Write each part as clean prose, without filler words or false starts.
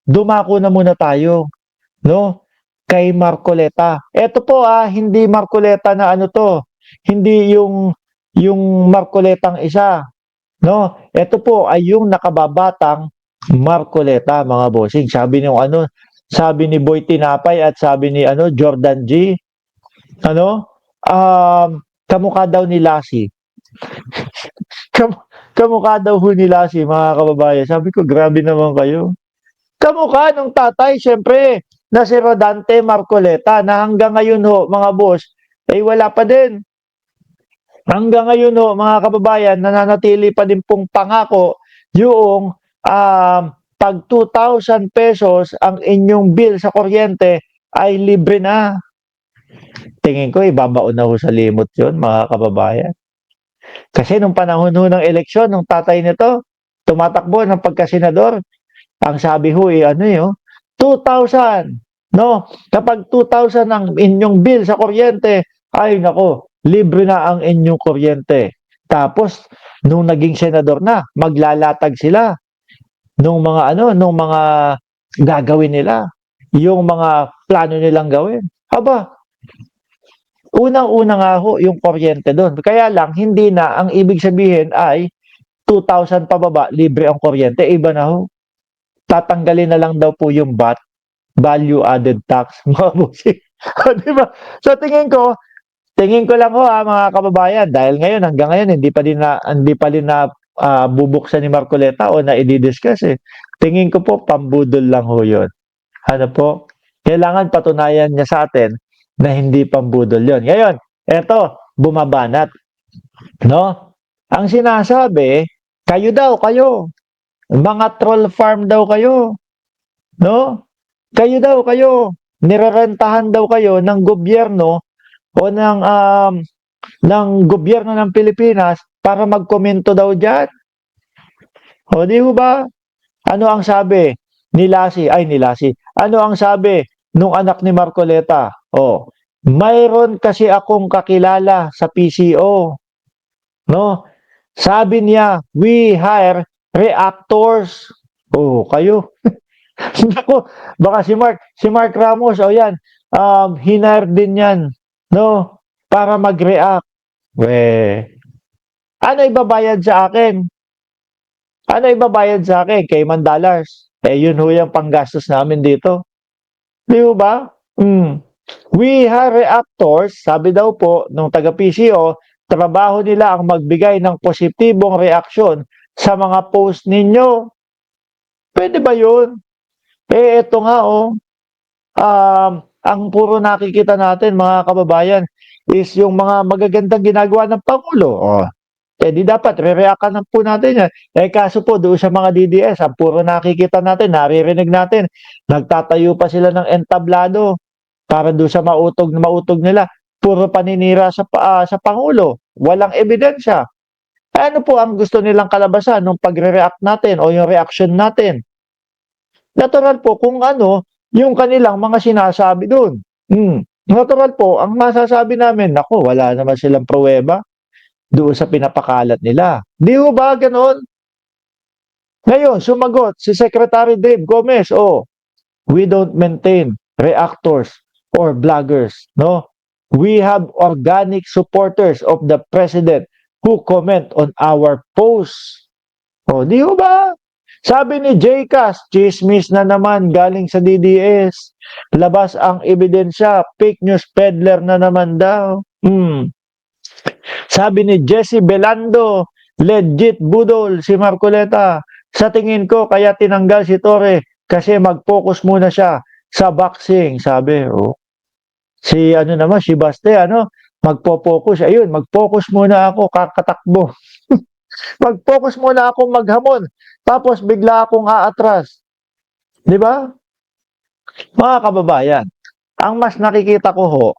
dumako na muna tayo, no? Kay Marcoleta. Eto po hindi Marcoleta na ano to, hindi yung Marcoletang isa, no? Eto po ay yung nakababatang Marcoleta, mga bossing. Sabi ni Boy Tinapay at sabi ni Jordan G, ano, kamukha daw ni Lassie. Kam kamukha daw ho ni Lassie, mga kababayan. Sabi ko, grabe naman kayo. Kamukha nung tatay, siyempre, na si Rodante Marcoleta, na hanggang ngayon ho, mga boss, ay wala pa din. Hanggang ngayon ho, mga kababayan, nananatili pa din pong pangako yung pag 2,000 pesos ang inyong bill sa kuryente ay libre na. Tingin ko, ibabaon na ho sa limot yun, mga kababayan. Kasi nung panahon ho ng eleksyon, nung tatay nito, tumatakbo ng pagkasenador, ang sabi ho, 2,000. No? Kapag 2,000 ang inyong bill sa kuryente, ay nako, libre na ang inyong kuryente. Tapos, nung naging senador na, maglalatag sila nung mga gagawin nila, yung mga plano nilang gawin. Aba, unang-una nga ho yung kuryente doon. Kaya lang, hindi na, ang ibig sabihin ay 2,000 pababa, libre ang kuryente. Iba na ho. Tatanggalin na lang daw po yung VAT, value added tax, mga bossing. Di ba? So tingin ko lang ho mga kababayan, dahil hanggang ngayon hindi pa din na bubuksan ni Marcoleta o na i-discuss eh. Tingin ko po pambudol lang ho 'yon. Ano po? Kailangan patunayan niya sa atin na hindi pambudol 'yon. Ngayon, eto, bumabanat, no? Ang sinasabi, kayo. Mga troll farm daw kayo, no? Kayo. Nirerentahan daw kayo ng gobyerno o ng gobyerno ng Pilipinas para magkomento daw diyan. O di ba? Ano ang sabi ni Lassie? Ano ang sabi nung anak ni Marcoleta? Oh, mayroon kasi akong kakilala sa PCO, no? Sabi niya, we hire reactors. Oh, kayo. Naku, baka si Mark Ramos, yan, hinire din yan, no? Para mag-react. Ano ibabayad sa akin? Ano ibabayad sa akin? Kay $1. Yun ho yung panggastos namin dito. Di ba? We hire reactors, sabi daw po nung taga-PCO, trabaho nila ang magbigay ng positibong reaksyon sa mga post ninyo. Pwede ba yun? Ito nga ang puro nakikita natin mga kababayan is yung mga magagandang ginagawa ng Pangulo. Di dapat re-react na po natin yan. Kaso po doon sa mga DDS, ang puro nakikita natin, naririnig natin, nagtatayo pa sila ng entablado para doon sa mautog nila. Puro paninira sa Pangulo. Walang ebidensya. Ano po ang gusto nilang kalabasan nung pagre-react natin o yung reaction natin? Natural po kung yung kanilang mga sinasabi doon. Natural po, ang masasabi namin, nako, wala naman silang pruweba doon sa pinapakalat nila. Di ho ba ganon? Ngayon, sumagot si Secretary Dave Gomez, we don't maintain reactors or bloggers, no? We have organic supporters of the President who comment on our posts. Di ho ba? Sabi ni JCAS, chismis na naman galing sa DDS. Labas ang ebidensya, fake news peddler na naman daw. Sabi ni Jesse Belando, legit budol si Marcoleta. Sa tingin ko, kaya tinanggal si Torre kasi mag-focus muna siya sa boxing. Sabi, si si Baste, magpo-focus. Ayun, mag-focus muna ako, kakatakbo. Mag-focus muna akong maghamon. Tapos bigla akong aatras. Di ba? Mga kababayan, ang mas nakikita ko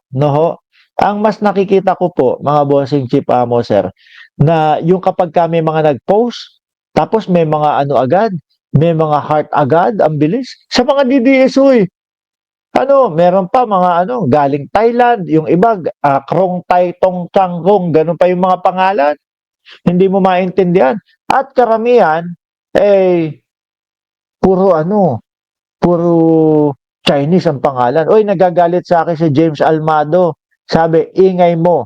ang mas nakikita ko po, mga bossing Chief Amo, sir, na yung kapag may mga nag-post, tapos may mga agad, may mga heart agad, ang bilis. Sa mga DDS, meron pa mga galing Thailand, yung iba, Krong Tai Tong Chang Kong, ganun pa yung mga pangalan. Hindi mo maintindihan. At karamihan, puro ano, puro Chinese ang pangalan. Uy, nagagalit sa akin si James Almado. Sabi, ingay mo.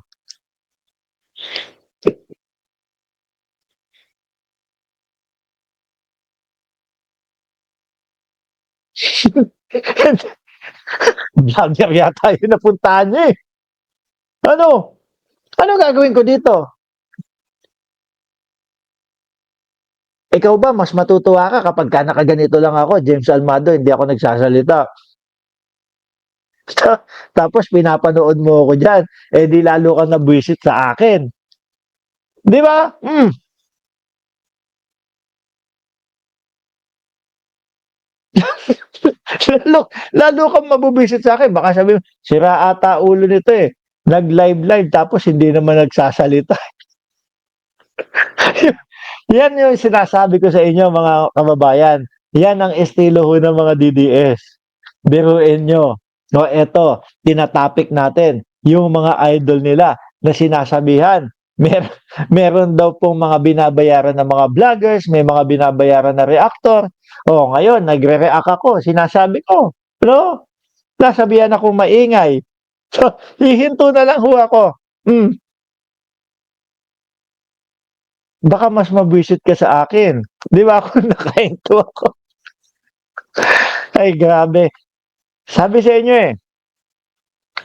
Vlogger yata yung napuntahan niya eh. Ano? Ano gagawin ko dito? Ikaw ba, mas matutuwa ka kapag ka nakaganito lang ako, James Almado, hindi ako nagsasalita. Tapos pinapanood mo ako dyan, eh di lalo kang nabwisit sa akin. Di ba? Lalo kang mabubisit sa akin. Baka sabi mo, sira ata ulo nito eh. Nag-live tapos hindi naman nagsasalita. Yan yung sinasabi ko sa inyo mga kababayan. Yan ang estilo ho ng mga DDS. Biruin nyo. No, eto, tinatopic natin yung mga idol nila na sinasabihan. Mer meron daw pong mga binabayaran ng mga vloggers, may mga binabayaran na reactor. Oh, ngayon nagre-react ako, sinasabi ko, no? Nasabihan akong maingay. So, hihinto na lang ho ako. Hmm, baka mas mabwisit ka sa akin. Di ba ako nakahinto ako? Ay, grabe. Sabi sa inyo eh,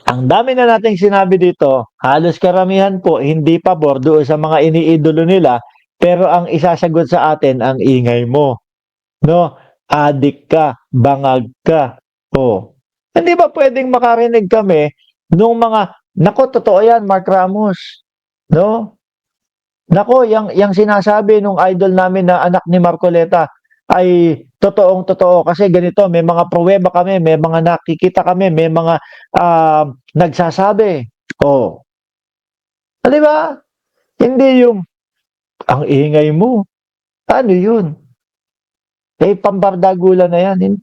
ang dami na nating sinabi dito, halos karamihan po hindi pabor doon sa mga iniidolo nila, pero ang isasagot sa atin ang ingay mo. No? Adik ka, bangag ka. Oh. Hindi ba pwedeng makarinig kami nung mga, nako, totoo yan, Mark Ramos. No? Nako, yang sinasabi nung idol namin na anak ni Marcoleta ay totoong totoo kasi ganito, may mga pruweba kami, may mga nakikita kami, may mga nagsasabi. Oh, di ba? Hindi yung ang ingay mo. Ano yun? Eh, pambardagulan na yan.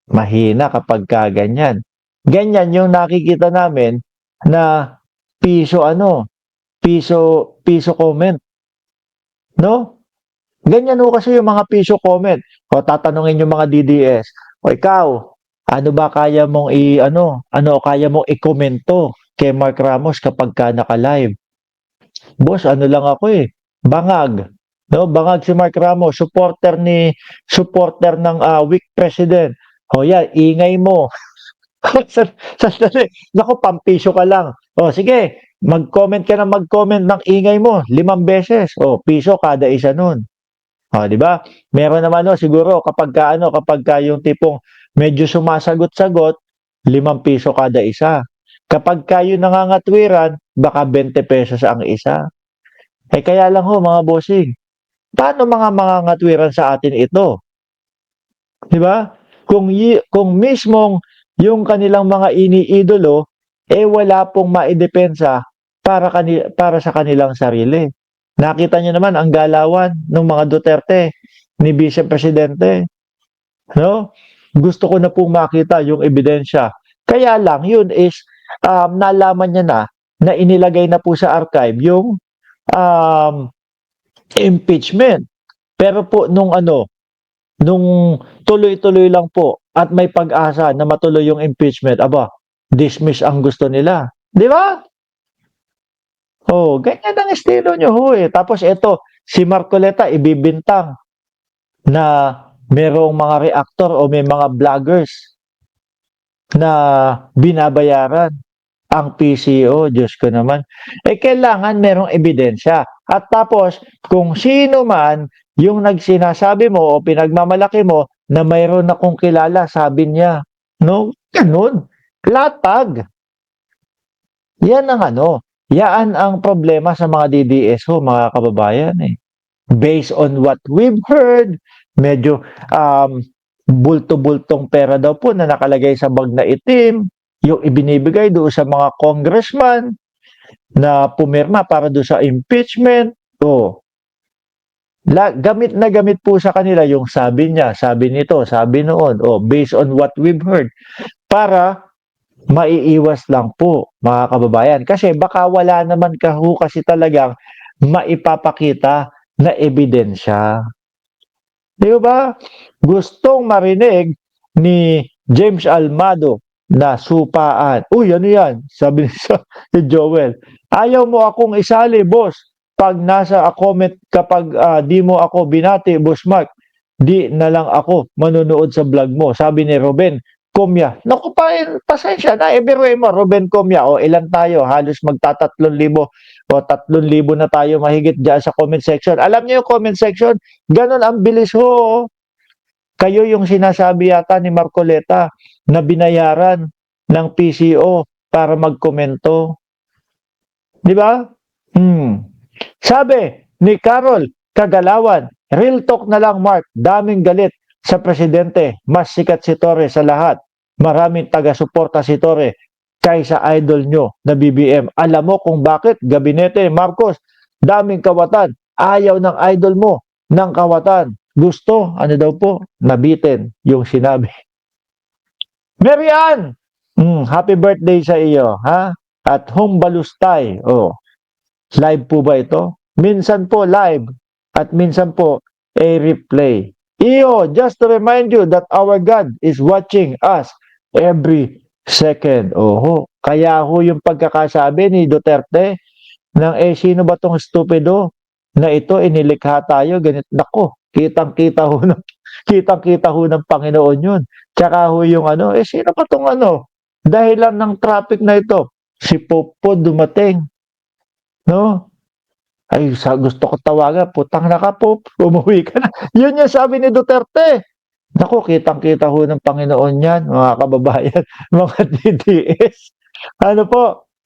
Mahina kapag ganyan. Ganyan yung nakikita namin na piso ano, piso comment, no? Ganyan ho kasi yung mga piso comment. O tatanungin yung mga DDS, o ikaw, ano ba kaya mong ano kaya mong ikomento kay Mark Ramos kapag ka naka-live? Boss, ano lang ako eh, bangag. No, bangag si Mark Ramos, supporter ng weak president. O yan, ingay mo. Sandali. Naku, pampiso ka lang. O sige, mag-comment ka na mag-comment ng ingay mo, 5 beses. O, piso kada isa nun. Oh, 'di ba? Meron naman no siguro kapag ka yung tipong medyo sumasagot-sagot, ₱5 kada isa. Kapag ka yung nangangatwiran, baka ₱20 ang isa. Eh kaya lang ho mga bossing, paano mga mangangatwiran sa atin ito? 'Di ba? Kung mismong yung kanilang mga iniidolo eh wala pong maidepensa para sa kanilang sarili. Nakita niyo naman ang galawan ng mga Duterte ni Vice Presidente, no? Gusto ko na pong makita yung ebidensya. Kaya lang, yun is, nalaman niya na inilagay na po sa archive yung um, impeachment. Pero po nung tuloy-tuloy lang po at may pag-asa na matuloy yung impeachment, aba, dismiss ang gusto nila. Di ba? Oh, ganyan ang estilo nyo ho eh. Tapos eto, si Marcoleta ibibintang na merong mga reactor o may mga vloggers na binabayaran ang PCO. Diyos ko naman. Eh, kailangan merong ebidensya. At tapos, kung sino man yung nagsinasabi mo o pinagmamalaki mo na mayroon akong kilala, sabi niya. No? Ganun. Latag. Yan ang yan ang problema sa mga DDS ho, mga kababayan eh. Based on what we've heard, medyo bulto-bultong pera daw po na nakalagay sa bag na itim, yung ibinibigay doon sa mga congressman na pumirma para doon sa impeachment. Oh, gamit na gamit po sa kanila yung sabi niya, sabi nito, sabi noon. Oh, based on what we've heard. Para maiiwas lang po, mga kababayan. Kasi baka wala naman kasi talagang maipapakita na ebidensya. Di ba? Gustong marinig ni James Almado na supaan. Uy, ano yan? Sabi ni Joel. Ayaw mo akong isali, boss. Pag nasa a comment, kapag di mo ako binati, boss Mark, di na lang ako manonood sa vlog mo. Sabi ni Ruben Comia. Naku pa, pasensya na. Biruin mo, Ruben Comia. O ilan tayo? Halos magta-3,000 o 3,000 na tayo mahigit dyan sa comment section. Alam niyo yung comment section? Ganon ang bilis ho. Kayo yung sinasabi yata ni Marcoleta na binayaran ng PCO para magkomento. Di ba? Sabi ni Carol Kagalawan, real talk na lang Mark, daming galit sa presidente. Mas sikat si Torre sa lahat. Maraming taga-suporta si Torre kaysa idol nyo na BBM. Alam mo kung bakit? Gabinete Marcos, daming kawatan. Ayaw ng idol mo ng kawatan. Gusto, ano daw po, nabitin yung sinabi. Marian! Happy birthday sa iyo, ha? At home balustay. Oh, live po ba ito? Minsan po live at minsan po a replay. Iyo, just to remind you that our God is watching us every second. Oho, kaya ho yung pagkakasabi ni Duterte ng sino ba tong stupido na ito inilikha tayo ganit nako. Kitang-kita ho ng kitang-kita ho ng Panginoon 'yun. Tsaka ho yung sino ba tong dahilan ng traffic na ito? Si Popo dumating, no? Ay, gusto ko tawagan, putang na ka po, umuwi ka na. Yun yung sabi ni Duterte. Naku, kitang-kita ho ng Panginoon yan, mga kababayan, mga DDS. Ano po,